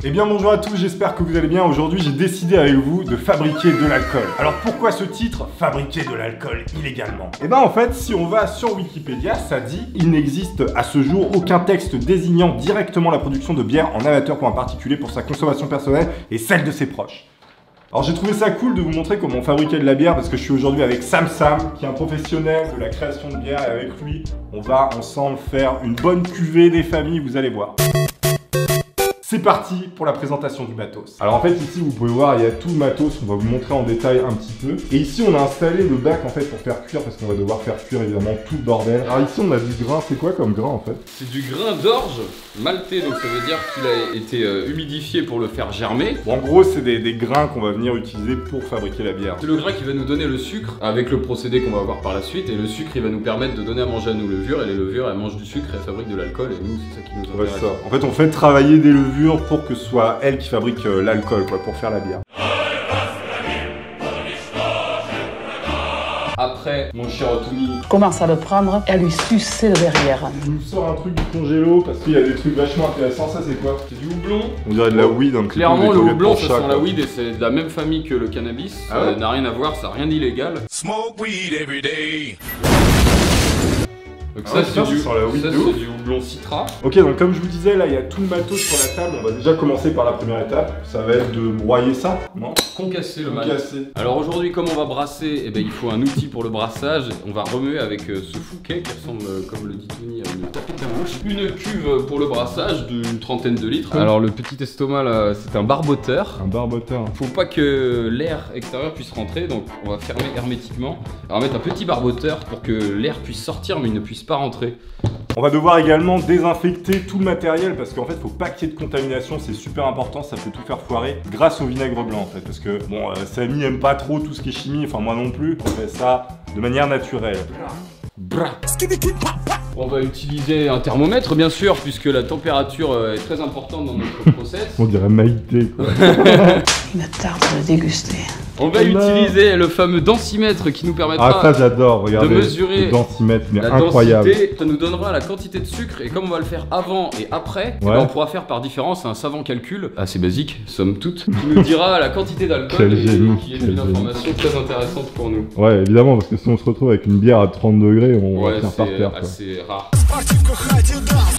Eh bien bonjour à tous, j'espère que vous allez bien. Aujourd'hui j'ai décidé avec vous de fabriquer de l'alcool. Alors pourquoi ce titre, fabriquer de l'alcool illégalement? Eh ben en fait, si on va sur Wikipédia, ça dit « Il n'existe à ce jour aucun texte désignant directement la production de bière en amateur pour un particulier pour sa consommation personnelle et celle de ses proches ». Alors j'ai trouvé ça cool de vous montrer comment fabriquer de la bière parce que je suis aujourd'hui avec Sam, qui est un professionnel de la création de bière, et avec lui, on va ensemble faire une bonne cuvée des familles, vous allez voir. C'est parti pour la présentation du matos. Alors en fait ici vous pouvez voir il y a tout le matos, on va vous montrer en détail un petit peu. Et ici on a installé le bac en fait pour faire cuire parce qu'on va devoir faire cuire évidemment tout le bordel. Alors ici on a du grain, c'est quoi comme grain en fait? C'est du grain d'orge maltais, donc ça veut dire qu'il a été humidifié pour le faire germer. Bon, en gros c'est des grains qu'on va venir utiliser pour fabriquer la bière. C'est le grain qui va nous donner le sucre avec le procédé qu'on va voir par la suite, et le sucre il va nous permettre de donner à manger à nos levures, et les levures elles mangent du sucre et elles fabriquent de l'alcool, et nous c'est ça qui nous intéresse. Ouais, ça. En fait on fait travailler des levures pour que ce soit elles qui fabriquent l'alcool quoi, pour faire la bière. Après, mon cher Otumi commence à le prendre et à lui sucer le derrière. Je vous sors un truc du congélo parce qu'il y a des trucs vachement intéressants. Ça c'est quoi? C'est du houblon. On dirait de la weed un petit peu. Clairement le houblon ça sent la weed et c'est de la même famille que le cannabis. Ah ouais, ça n'a rien à voir, ça n'a rien d'illégal. Smoke weed every day. Donc ça, c'est du houblon citra. Ok, donc comme je vous disais, là il y a tout le matos sur la table. On va déjà commencer par la première étape. Ça va être de broyer ça, non? Concasser le mal. Concasser. Alors aujourd'hui, comme on va brasser, eh ben, il faut un outil pour le brassage. On va remuer avec ce fouquet qui ressemble, comme le dit Tony, à une tapette à mouche. Une cuve pour le brassage d'une trentaine de litres. Alors le petit estomac là, c'est un barboteur. Un barboteur. Faut pas que l'air extérieur puisse rentrer, donc on va fermer hermétiquement. Alors on va mettre un petit barboteur pour que l'air puisse sortir mais il ne puisse pas rentrer. On va devoir également désinfecter tout le matériel parce qu'en fait faut pas qu'il y ait de contamination, c'est super important, ça peut tout faire foirer grâce au vinaigre blanc en fait, parce que bon, Samy aime pas trop tout ce qui est chimie, enfin moi non plus, on fait ça de manière naturelle. On va utiliser un thermomètre bien sûr puisque la température est très importante dans notre process. On dirait Maïté quoi. Il me tarde de déguster. On va utiliser le fameux densimètre qui nous permettra regardez, de mesurer le densimètre, mais la incroyable. densité. Ça nous donnera la quantité de sucre, et comme on va le faire avant et après, ouais, on pourra faire par différence un savant calcul assez basique, somme toute, qui nous dira la quantité d'alcool et qui est une information très intéressante pour nous. Ouais, évidemment, parce que si on se retrouve avec une bière à 30 degrés, on va faire par terre. C'est assez rare.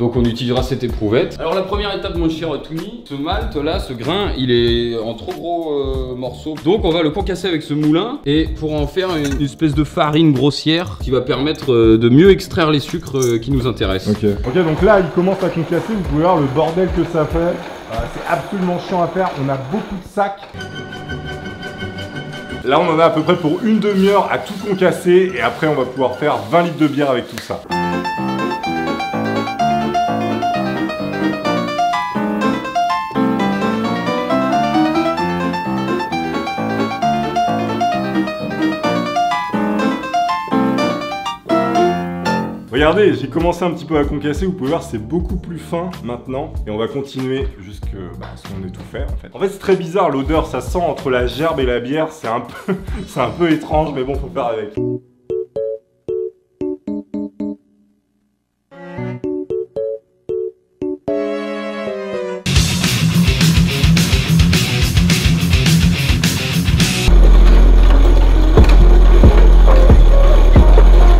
Donc on utilisera cette éprouvette. Alors la première étape, mon cher Tony, ce malt là, ce grain, il est en trop gros morceaux. Donc on va le concasser avec ce moulin, et pour en faire une espèce de farine grossière qui va permettre de mieux extraire les sucres qui nous intéressent. Ok, donc là il commence à concasser, vous pouvez voir le bordel que ça fait. C'est absolument chiant à faire, on a beaucoup de sacs. Là on en a à peu près pour une demi-heure à tout concasser, et après on va pouvoir faire 20 litres de bière avec tout ça. Regardez, j'ai commencé un petit peu à concasser, vous pouvez voir c'est beaucoup plus fin maintenant, et on va continuer jusqu'à ce qu'on ait tout fait en fait. En fait c'est très bizarre, l'odeur ça sent entre la gerbe et la bière, c'est un peu étrange, mais bon faut faire avec.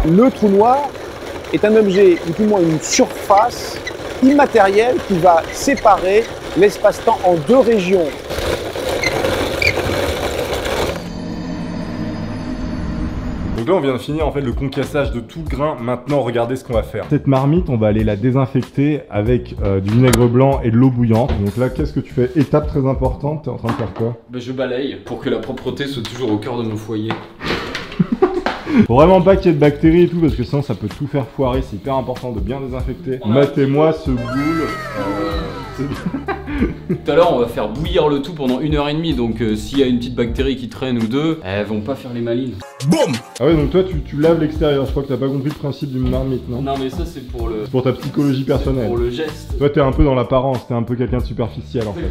Le trou noir est un objet, ou du moins une surface immatérielle qui va séparer l'espace-temps en deux régions. Donc là on vient de finir en fait le concassage de tout le grain. Maintenant regardez ce qu'on va faire. Cette marmite on va aller la désinfecter avec du vinaigre blanc et de l'eau bouillante. Donc là qu'est-ce que tu fais? Étape très importante, t'es en train de faire quoi? Je balaye pour que la propreté soit toujours au cœur de nos foyers. Faut vraiment pas qu'il y ait de bactéries et tout parce que sinon ça peut tout faire foirer, c'est hyper important de bien désinfecter. Matez-moi ce boule. Tout à l'heure on va faire bouillir le tout pendant 1h30, donc s'il y a une petite bactérie qui traîne ou deux, elles vont pas faire les malines. Boum! Ah ouais, donc toi tu laves l'extérieur, je crois que t'as pas compris le principe d'une marmite, non? Non mais ça c'est pour le... C'est pour ta psychologie personnelle. Pour le geste. Toi t'es un peu dans l'apparence, t'es un peu quelqu'un de superficiel en fait.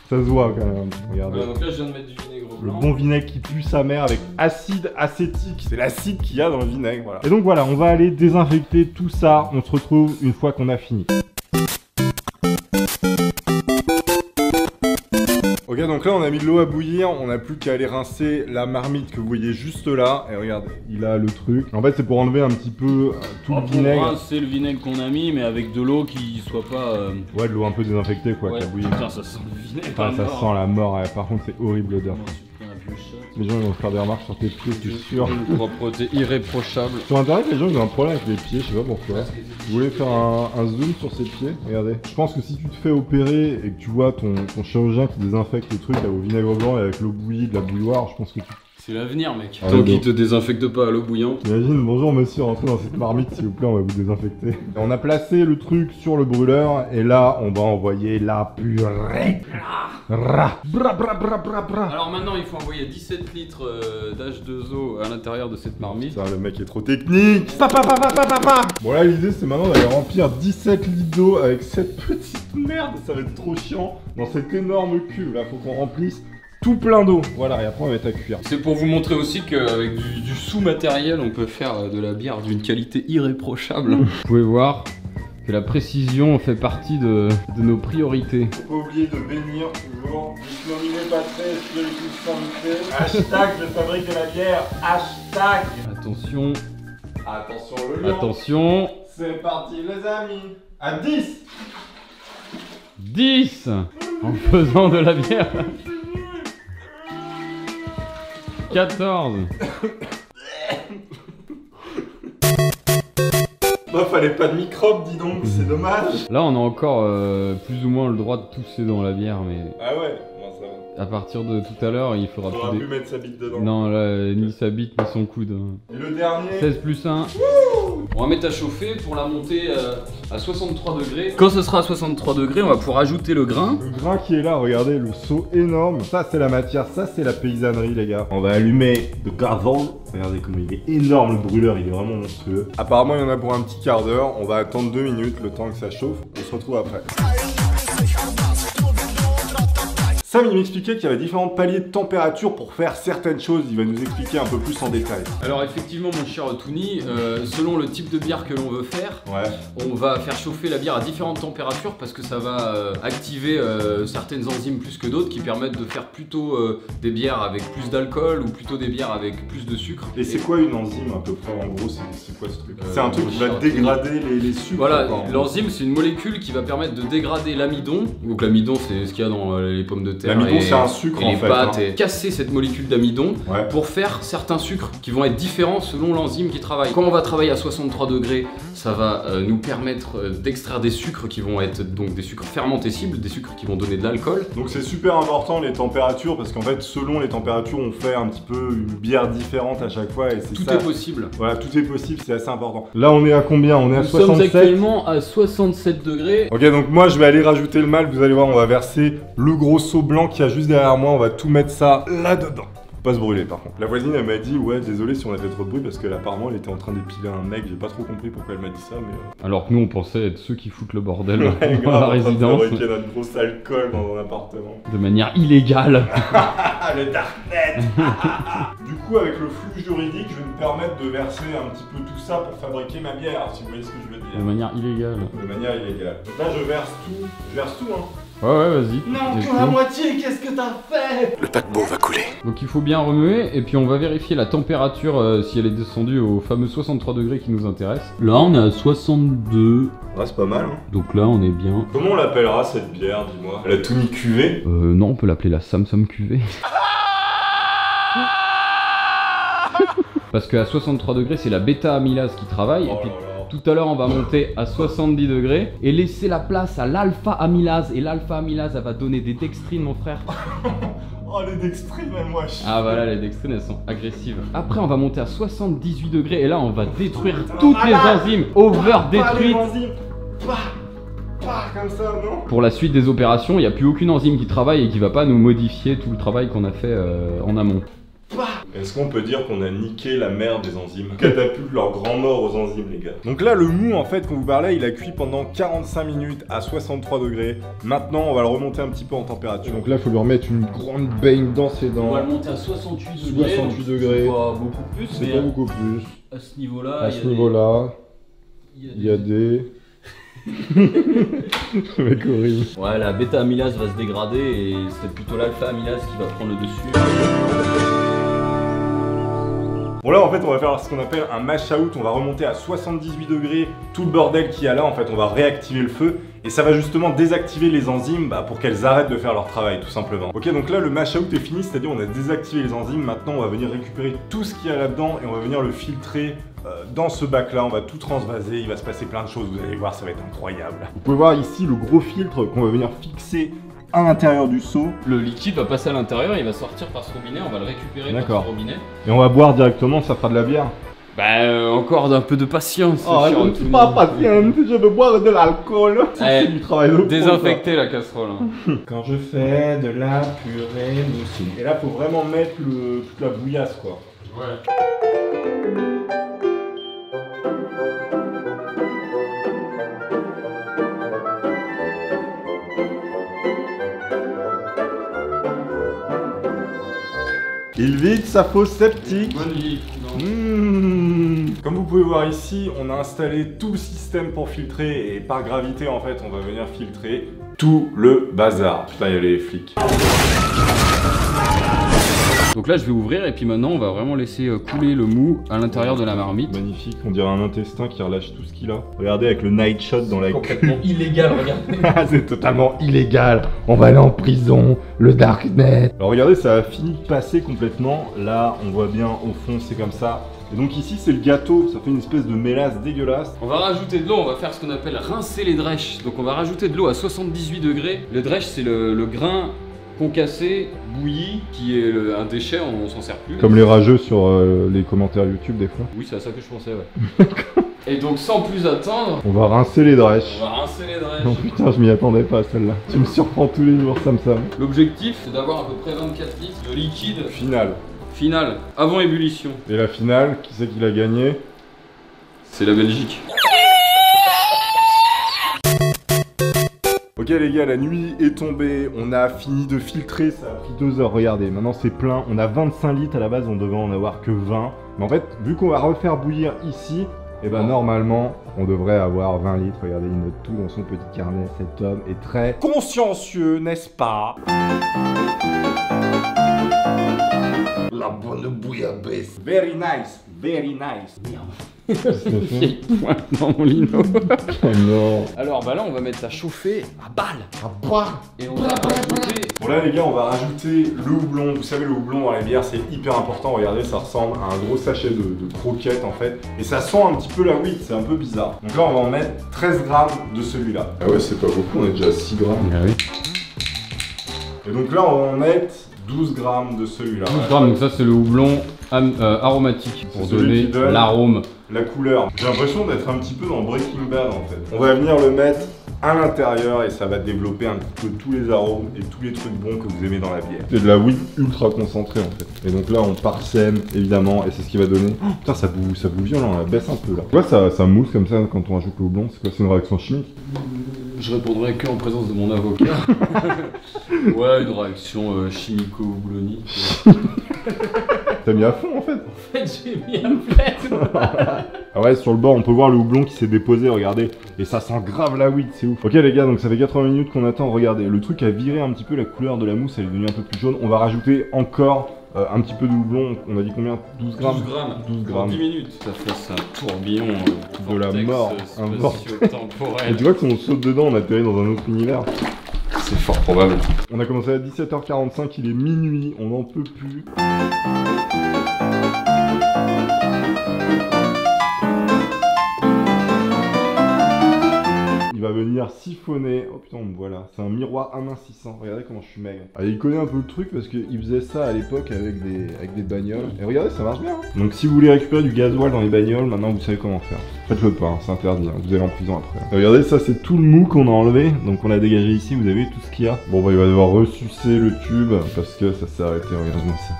Ça se voit quand même, regardez. Donc là je viens de mettre du vinaigre blanc. Le bon vinaigre qui pue sa mère avec acide acétique. C'est l'acide qu'il y a dans le vinaigre, voilà. Et donc voilà, on va aller désinfecter tout ça. On se retrouve une fois qu'on a fini. donc là on a mis de l'eau à bouillir, on n'a plus qu'à aller rincer la marmite que vous voyez juste là. Et regarde, il a le truc. En fait c'est pour enlever un petit peu tout le vinaigre. C'est le vinaigre qu'on a mis, mais avec de l'eau qui soit pas... Ouais, de l'eau un peu désinfectée quoi, qui a bouilli. Putain, ça sent le vinaigre. Ah, ça sent la mort, ouais. Par contre c'est horrible l'odeur. Les gens ils vont faire des remarques sur tes pieds, c'est sûr. Une propreté irréprochable. Sur internet, les gens ils ont un problème avec les pieds, je sais pas pourquoi. Vous voulez faire un zoom sur ses pieds? Regardez. Je pense que si tu te fais opérer et que tu vois ton chirurgien qui désinfecte le truc au vinaigre blanc et avec l'eau bouillie, de la bouilloire, je pense que tu... C'est l'avenir, mec. Ah, Tant ouais, qu'il te désinfecte pas à l'eau bouillante. Imagine, bonjour monsieur, rentrez dans cette marmite s'il vous plaît, on va vous désinfecter. On a placé le truc sur le brûleur et là on va envoyer la purée. Bra, bra, bra, bra, bra. Alors maintenant il faut envoyer 17 litres d'H2O à l'intérieur de cette marmite. Putain, le mec est trop technique. Bon là l'idée c'est maintenant d'aller remplir 17 litres d'eau avec cette petite merde. Ça va être trop chiant. Dans cet énorme cube là, faut qu'on remplisse tout plein d'eau. Voilà, et après on va mettre à cuire. C'est pour vous montrer aussi qu'avec du sous-matériel, on peut faire de la bière d'une qualité irréprochable. Vous pouvez voir que la précision fait partie de nos priorités. Faut pas oublier de bénir toujours. Disnominé patré, spiritus sancte. Hashtag je fabrique de la bière. Hashtag. Attention. Attention le lion. Attention. C'est parti les amis. À 10. 10 en faisant de la bière. 14. Bah fallait pas de microbes dis donc, c'est dommage. Là on a encore plus ou moins le droit de tousser dans la bière, mais Ah ouais, bon ça va. à partir de tout à l'heure il faudra On aura pu mettre sa bite dedans. Non là, ni sa bite ni son coude. Et le dernier 16 plus 1. On va mettre à chauffer pour la monter à 63 degrés. Quand ce sera à 63 degrés, on va pouvoir ajouter le grain. Le grain qui est là, regardez, le seau énorme. Ça c'est la matière, ça c'est la paysannerie les gars. On va allumer le gazon. Regardez comment il est énorme le brûleur, il est vraiment monstrueux. Apparemment il y en a pour un petit quart d'heure. On va attendre 2 minutes le temps que ça chauffe. On se retrouve après. Sam il m'expliquait qu'il y avait différents paliers de température pour faire certaines choses, il va nous expliquer un peu plus en détail. Alors effectivement mon cher Touni, selon le type de bière que l'on veut faire, on va faire chauffer la bière à différentes températures parce que ça va activer certaines enzymes plus que d'autres qui permettent de faire plutôt des bières avec plus d'alcool ou plutôt des bières avec plus de sucre. Et c'est quoi une enzyme à peu près en gros, c'est quoi ce truc? C'est un truc qui va dégrader les sucres. Voilà, l'enzyme c'est une molécule qui va permettre de dégrader l'amidon. Donc l'amidon c'est ce qu'il y a dans les pommes de terre. L'amidon c'est un sucre et en les fait. pâtes et casser cette molécule d'amidon Ouais. pour faire certains sucres qui vont être différents selon l'enzyme qui travaille. Quand on va travailler à 63 degrés, ça va nous permettre d'extraire des sucres qui vont être donc des sucres fermentescibles, des sucres qui vont donner de l'alcool. Donc c'est super important les températures parce qu'en fait selon les températures on fait un petit peu une bière différente à chaque fois et c'est Tout ça. est possible. Voilà, tout est possible, c'est assez important. Là on est à combien? On est à Nous sommes 67. actuellement à 67 degrés. Ok, donc moi je vais aller rajouter le malt, vous allez voir, on va verser le gros seau blanc qu'il y a juste derrière moi, on va tout mettre ça là-dedans. Faut pas se brûler par contre. La voisine elle m'a dit ouais désolé si on a fait trop de bruit parce qu'elle apparemment elle était en train d'épiler un mec, j'ai pas trop compris pourquoi elle m'a dit ça mais... Alors que nous on pensait être ceux qui foutent le bordel Ouais, dans la grave, résidence on fabriquer notre gros alcool dans un appartement. de manière illégale. Ah le darknet. Du coup avec le flux juridique je vais me permettre de verser un petit peu tout ça pour fabriquer ma bière, si vous voyez ce que je veux dire. De manière illégale. De manière illégale. Donc là je verse tout hein. Ouais vas-y. Non, C'est pour la tout. moitié, qu'est-ce que t'as fait? Le paquebot va couler. Donc il faut bien remuer et puis on va vérifier la température si elle est descendue au fameux 63 degrés qui nous intéresse. Là on est à 62. Ouais c'est pas mal hein. Donc là on est bien. Comment on l'appellera cette bière, dis-moi? Elle a tout mis cuvée. Non on peut l'appeler la Samsung cuvée. Parce qu'à 63 degrés c'est la bêta-amylase qui travaille et puis tout à l'heure on va monter à 70 degrés et laisser la place à l'alpha-amylase et l'alpha-amylase elle va donner des dextrines mon frère. Oh les dextrines elles moi Ah voilà les dextrines elles sont agressives. Après on va monter à 78 degrés et là on va détruire toutes les enzymes over détruites. Comme ça, non? Pour la suite des opérations il n'y a plus aucune enzyme qui travaille et qui va pas nous modifier tout le travail qu'on a fait en amont. Est-ce qu'on peut dire qu'on a niqué la mère des enzymes? Catapulte leur grand mort aux enzymes les gars. Donc là le mou en fait qu'on vous parlait il a cuit pendant 45 minutes à 63 degrés. Maintenant on va le remonter un petit peu en température. Donc là il faut lui remettre une grande baigne dans ses dents. On va le monter à 68 degrés. 68 degrés. Pas beaucoup plus C'est mais pas beaucoup plus. à ce niveau là À ce niveau là, il y a des... Le mec horrible. Ouais, la bêta amylase va se dégrader et c'est plutôt l'alpha amylase qui va prendre le dessus. Bon là en fait on va faire ce qu'on appelle un mash out, on va remonter à 78 degrés tout le bordel qu'il y a là, en fait on va réactiver le feu et ça va justement désactiver les enzymes pour qu'elles arrêtent de faire leur travail tout simplement. Ok, donc là le mash out est fini, c'est-à-dire on a désactivé les enzymes, maintenant on va venir récupérer tout ce qu'il y a là-dedans et on va venir le filtrer dans ce bac là, on va tout transvaser, il va se passer plein de choses, vous allez voir, ça va être incroyable. Vous pouvez voir ici le gros filtre qu'on va venir fixer à l'intérieur du seau. Le liquide va passer à l'intérieur, il va sortir par ce robinet, on va le récupérer par ce robinet. Et on va boire directement, ça fera de la bière. Bah encore d'un peu de patience. Oh, je ne suis pas patiente, je veux boire de l'alcool. C'est du travail de désinfecter la casserole. Hein. Quand je fais de la purée moussue. Et là, faut vraiment mettre toute la bouillasse, quoi. Ouais. Il vide sa fosse septique. Bonne vie. Comme vous pouvez voir ici, on a installé tout le système pour filtrer et par gravité en fait on va venir filtrer tout le bazar. Putain, il y a les flics. Donc là je vais ouvrir et puis maintenant on va vraiment laisser couler le mou à l'intérieur de la marmite. Magnifique, on dirait un intestin qui relâche tout ce qu'il a. Regardez avec le night shot dans la complètement illégal, regardez. C'est totalement illégal, on va aller en prison, le darknet. Alors regardez, ça a fini de passer complètement. Là on voit bien au fond c'est comme ça. Et donc ici c'est le gâteau, ça fait une espèce de mélasse dégueulasse. On va rajouter de l'eau, on va faire ce qu'on appelle rincer les drèches. Donc on va rajouter de l'eau à 78 degrés. Le drèche c'est le grain concassé, bouilli, qui est un déchet, on s'en sert plus. Comme les rageux sur les commentaires YouTube des fois. Oui, c'est à ça que je pensais, ouais. Et donc sans plus attendre, on va rincer les drèches. On va rincer les drèches. Non putain, je m'y attendais pas à celle-là. Tu me surprends tous les jours, Sam. L'objectif c'est d'avoir à peu près 24 litres de liquide Finale, avant ébullition. Et la finale, qui c'est qui l'a gagné? C'est la Belgique. Ok les gars, la nuit est tombée, on a fini de filtrer, ça a pris 2 heures, regardez, maintenant c'est plein, on a 25 litres à la base, on devait en avoir que 20. Mais en fait, vu qu'on va refaire bouillir ici, et ben normalement, on devrait avoir 20 litres, regardez, il note tout dans son petit carnet, cet homme est très consciencieux, n'est-ce pas? La bonne bouillabaisse. Very nice, very nice. Vieille pointe dans mon lino. Oh non. Alors bah là on va mettre à chauffer à balle. Et on va rajouter. Bon là les gars, on va rajouter le houblon. Vous savez, le houblon dans les bières c'est hyper important. Regardez, ça ressemble à un gros sachet de croquettes en fait. Et ça sent un petit peu la weed, c'est un peu bizarre. Donc là on va en mettre 13 grammes de celui-là. Ah ouais, c'est pas beaucoup, on est déjà à 6 grammes. Ah oui. Et donc là on va en mettre 12 grammes de celui-là. 12 grammes, donc ça c'est le houblon aromatique pour donner l'arôme. La couleur. J'ai l'impression d'être un petit peu dans Breaking Bad en fait. On va venir le mettre à l'intérieur et ça va développer un petit peu tous les arômes et tous les trucs bons que vous aimez dans la bière. C'est de la weed ultra concentrée en fait. Et donc là on parsème évidemment et c'est ce qui va donner... Oh, putain, ça boue violent, on la baisse un peu là. Pourquoi ça mousse comme ça quand on rajoute le houblon? C'est quoi, c'est une réaction chimique? Je répondrai que en présence de mon avocat. Ouais, une réaction chimico-houblonique. T'as mis à fond en fait? En fait, j'ai mis à fête. Ah ouais, sur le bord, on peut voir le houblon qui s'est déposé, regardez. Et ça sent grave la weed, c'est ouf. Ok les gars, donc ça fait 80 minutes qu'on attend, regardez. Le truc a viré un petit peu la couleur de la mousse, elle est devenue un peu plus jaune. On va rajouter encore un petit peu de houblon. On a dit combien? 12 grammes 12 grammes. 10 minutes. Ça fait un tourbillon de la mort. Spatio-temporel. Et tu vois que si on saute dedans, on atterrit dans un autre univers. C'est fort probable. On a commencé à 17h45, il est minuit, on n'en peut plus. Il va venir siphonner. Oh putain, on me voit là. C'est un miroir 1,600. Regardez comment je suis maigre. Ah, il connaît un peu le truc parce qu'il faisait ça à l'époque avec des bagnoles. Et regardez, ça marche bien. Hein. Donc si vous voulez récupérer du gasoil dans les bagnoles, maintenant vous savez comment faire. Faites-le pas, hein, c'est interdit. Hein. Vous allez en prison après. Et regardez, ça c'est tout le mou qu'on a enlevé. Donc on l'a dégagé ici. Vous avez vu tout ce qu'il y a. Bon bah il va devoir ressucer le tube parce que ça s'est arrêté. Regardez-moi ça.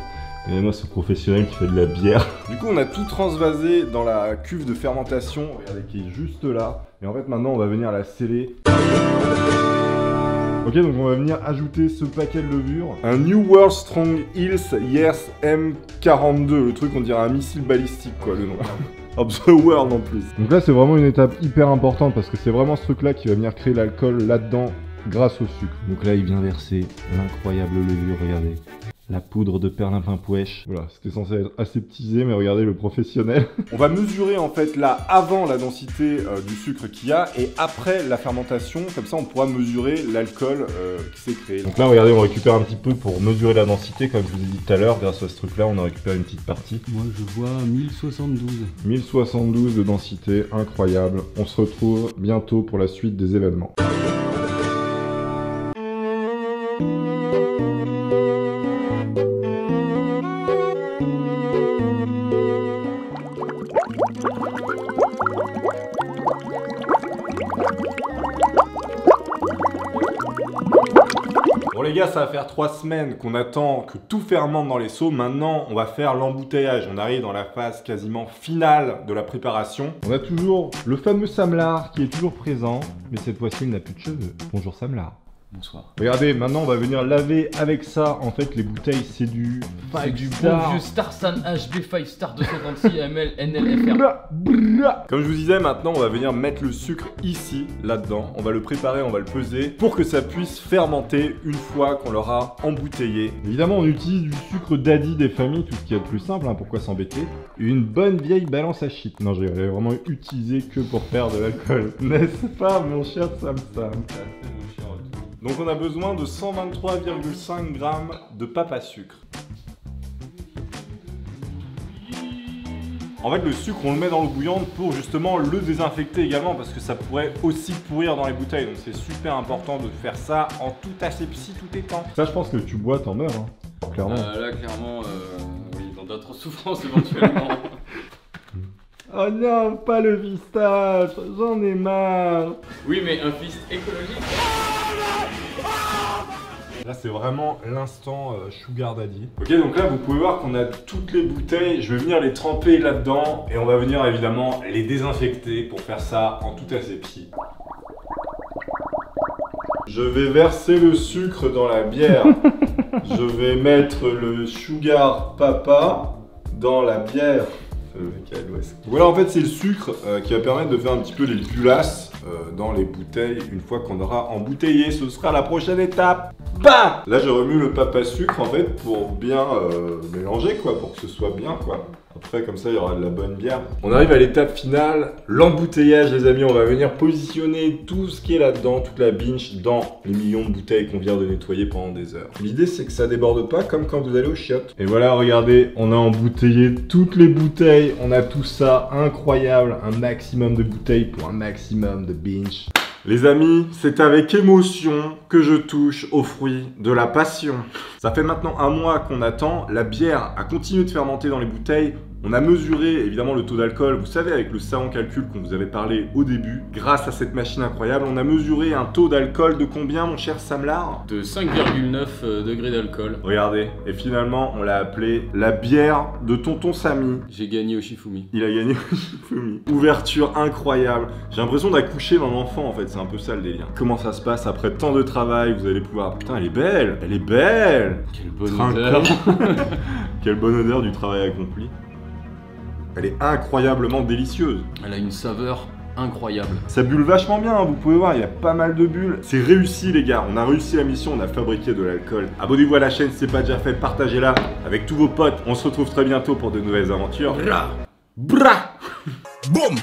Regardez-moi ce professionnel qui fait de la bière. Du coup, on a tout transvasé dans la cuve de fermentation, regardez, qui est juste là. Et en fait, maintenant, on va venir la sceller. Ok, donc on va venir ajouter ce paquet de levure. Un New World Strong Hills Years M42. Le truc, on dirait un missile balistique, quoi, le nom. of the world en plus. Donc là, c'est vraiment une étape hyper importante parce que c'est vraiment ce truc-là qui va venir créer l'alcool là-dedans grâce au sucre. Donc là, il vient verser l'incroyable levure, regardez. La poudre de perlimpin pouèche. Voilà, c'était censé être aseptisé, mais regardez le professionnel. On va mesurer en fait là avant la densité du sucre qu'il y a et après la fermentation. Comme ça, on pourra mesurer l'alcool qui s'est créé. Donc là, regardez, on récupère un petit peu pour mesurer la densité. Comme je vous ai dit tout à l'heure, grâce à ce truc-là, on a récupéré une petite partie. Moi, je vois 1072. 1072 de densité, incroyable. On se retrouve bientôt pour la suite des événements. Bon les gars, ça va faire 3 semaines qu'on attend que tout fermente dans les seaux. Maintenant, on va faire l'embouteillage. On arrive dans la phase quasiment finale de la préparation. On a toujours le fameux Samlar qui est toujours présent, mais cette fois-ci, il n'a plus de cheveux. Bonjour Samlar. Bonsoir. Regardez, maintenant on va venir laver avec ça. En fait, les bouteilles, c'est du bon vieux Starsan HB 5 Star 236 ml NLFR. Comme je vous disais, maintenant on va venir mettre le sucre ici, là-dedans. On va le préparer, on va le peser pour que ça puisse fermenter une fois qu'on l'aura embouteillé. Évidemment, on utilise du sucre daddy des familles, tout ce qui est le plus simple, hein, pourquoi s'embêter. Une bonne vieille balance à shit. Non, j'ai vraiment utilisé que pour faire de l'alcool. N'est-ce pas, mon cher Sam Sam? Donc on a besoin de 123,5 grammes de papa sucre. En fait, le sucre, on le met dans l'eau bouillante pour justement le désinfecter également parce que ça pourrait aussi pourrir dans les bouteilles. Donc c'est super important de faire ça en toute asepsie, tout étant. Ça, je pense que tu bois, t'en meurs, hein. Clairement. Là, clairement, oui, dans d'autres souffrances éventuellement. Oh non, pas le pistache, j'en ai marre. Oui, mais un fist écologique. Là, c'est vraiment l'instant Sugar Daddy. Ok, donc là, vous pouvez voir qu'on a toutes les bouteilles. Je vais venir les tremper là-dedans et on va venir évidemment les désinfecter pour faire ça en toute asepsie. Je vais verser le sucre dans la bière. Je vais mettre le Sugar Papa dans la bière. Voilà, en fait, c'est le sucre qui va permettre de faire un petit peu les bulasses dans les bouteilles. Une fois qu'on aura embouteillé, ce sera la prochaine étape. Bam! Là, je remue le papa sucre en fait pour bien mélanger, quoi, pour que ce soit bien, quoi. Après, comme ça, il y aura de la bonne bière. On arrive à l'étape finale, l'embouteillage, les amis. On va venir positionner tout ce qui est là-dedans, toute la binge, dans les millions de bouteilles qu'on vient de nettoyer pendant des heures. L'idée, c'est que ça déborde pas, comme quand vous allez aux chiottes. Et voilà, regardez, on a embouteillé toutes les bouteilles. On a tout ça, incroyable. Un maximum de bouteilles pour un maximum de binge. Les amis, c'est avec émotion que je touche aux fruits de la passion. Ça fait maintenant 1 mois qu'on attend, la bière a continué de fermenter dans les bouteilles. On a mesuré évidemment le taux d'alcool, vous savez, avec le savant calcul qu'on vous avait parlé au début. Grâce à cette machine incroyable, on a mesuré un taux d'alcool de combien, mon cher Samlar? De 5,9 degrés d'alcool. Regardez, et finalement, on l'a appelé la bière de Tonton Samy. J'ai gagné au Shifumi. Il a gagné au Shifumi. Ouverture incroyable. J'ai l'impression d'accoucher d'un enfant, en fait, c'est un peu ça le délire. Comment ça se passe après tant de travail? Vous allez pouvoir... Putain, elle est belle! Elle est belle! Quelle bonne odeur! Quelle bonne odeur du travail accompli. Elle est incroyablement délicieuse. Elle a une saveur incroyable. Ça bulle vachement bien, hein, vous pouvez voir, il y a pas mal de bulles. C'est réussi les gars, on a réussi la mission, on a fabriqué de l'alcool. Abonnez-vous à la chaîne si c'est pas déjà fait, partagez-la avec tous vos potes. On se retrouve très bientôt pour de nouvelles aventures. Bra! Boum!